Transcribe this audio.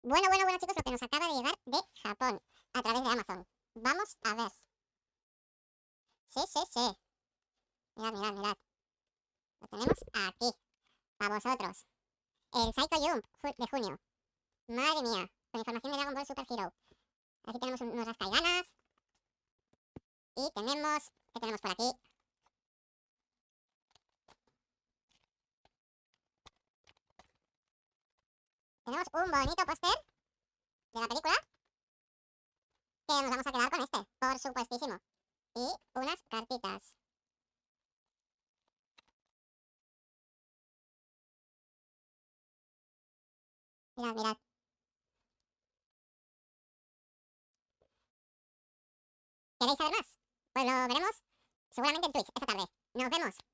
Bueno, chicos, lo que nos acaba de llegar de Japón a través de Amazon. Vamos a ver. Sí. Mirad. Lo tenemos aquí, para vosotros. El Psycho Jump de junio. Madre mía, con información de Dragon Ball Super Hero. Aquí tenemos nuestras Kaiganas. Y tenemos, ¿qué tenemos por aquí? Tenemos un bonito póster de la película, que nos vamos a quedar con este, por supuestísimo. Y unas cartitas. Mirad. ¿Queréis saber más? Pues lo veremos seguramente en Twitch esta tarde. Nos vemos.